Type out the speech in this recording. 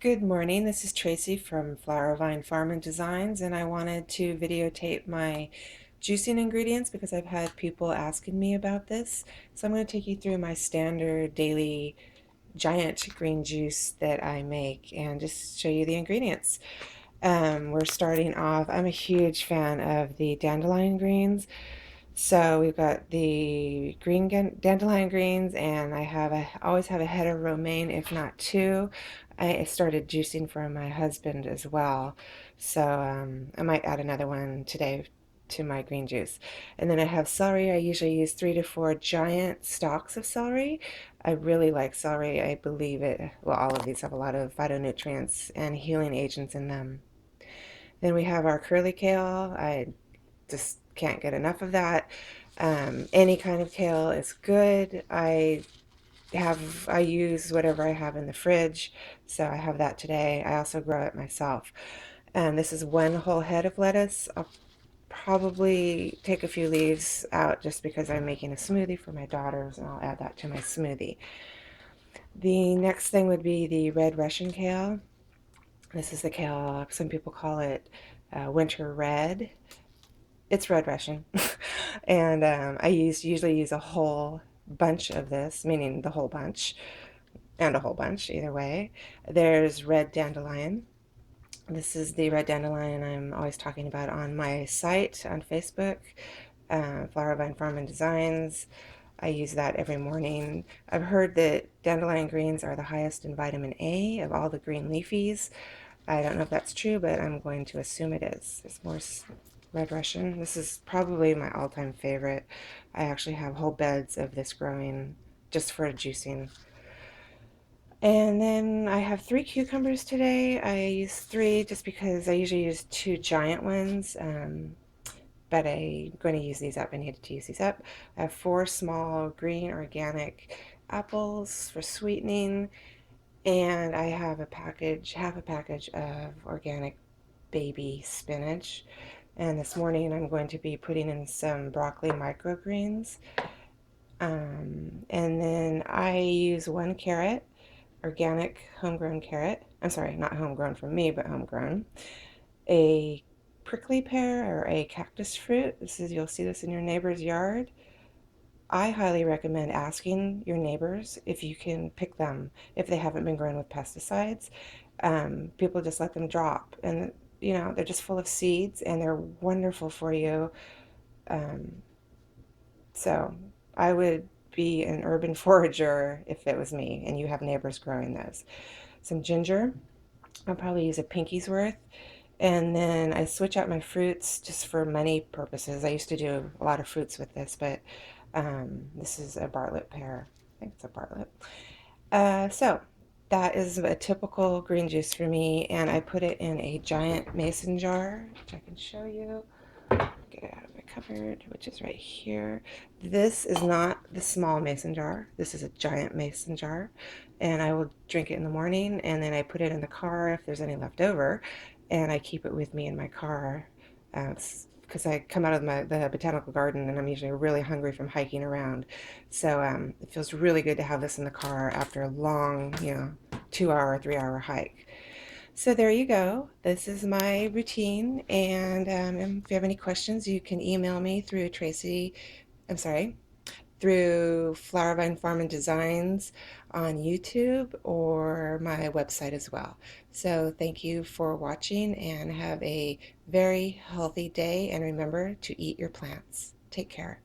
Good morning, this is Tracy from Flower Vine Farm and Designs, and I wanted to videotape my juicing ingredients because I've had people asking me about this. So I'm going to take you through my standard daily giant green juice that I make and just show you the ingredients. We're starting off, I'm a huge fan of the dandelion greens. So we've got the green dandelion greens, and always have a head of romaine, if not two. I started juicing for my husband as well, so I might add another one today to my green juice. And then I have celery. I usually use 3 to 4 giant stalks of celery. I really like celery. I believe well, all of these have a lot of phytonutrients and healing agents in them. Then we have our curly kale. I just can't get enough of that. Any kind of kale is good. I use whatever I have in the fridge, so I have that today. I also grow it myself. And this is one whole head of lettuce. I'll probably take a few leaves out just because I'm making a smoothie for my daughters, and I'll add that to my smoothie. The next thing would be the red Russian kale. This is the kale, some people call it winter red. It's red Russian. And I usually use a whole bunch of this, meaning the whole bunch, and a whole bunch, either way. There's red dandelion. This is the red dandelion I'm always talking about on my site on Facebook, Flower Vine Farm and Designs. I use that every morning. I've heard that dandelion greens are the highest in vitamin A of all the green leafies. I don't know if that's true, but I'm going to assume it is. There's more red Russian. This is probably my all-time favorite. I actually have whole beds of this growing just for juicing. And then I have 3 cucumbers today. I use 3 just because I usually use 2 giant ones, but I'm going to use these up. I needed to use these up. I have 4 small green organic apples for sweetening, and I have half a package of organic baby spinach. And this morning I'm going to be putting in some broccoli microgreens. And then I use 1 carrot, organic homegrown carrot. I'm sorry, not homegrown from me, but homegrown. A prickly pear or a cactus fruit. You'll see this in your neighbor's yard. I highly recommend asking your neighbors if you can pick them if they haven't been grown with pesticides. People just let them drop, and they're just full of seeds and they're wonderful for you. Um, so I would be an urban forager if it was me and you have neighbors growing those. Some ginger. I'll probably use a pinky's worth. And then I switch out my fruits just for money purposes. I used to do a lot of fruits with this, but this is a Bartlett pear. I think it's a Bartlett. So that is a typical green juice for me, and I put it in a giant mason jar, which I can show you. Get it out of my cupboard, which is right here. This is not the small mason jar. This is a giant mason jar, and I will drink it in the morning, and then I put it in the car if there's any left over, and I keep it with me in my car because I come out of the botanical garden and I'm usually really hungry from hiking around. So it feels really good to have this in the car after a long, 2 hour, 3 hour hike. So there you go. This is my routine. And if you have any questions, you can email me through I'm sorry, through Flower Vine Farm and Designs on YouTube or my website as well. So thank you for watching and have a very healthy day. And remember to eat your plants. Take care.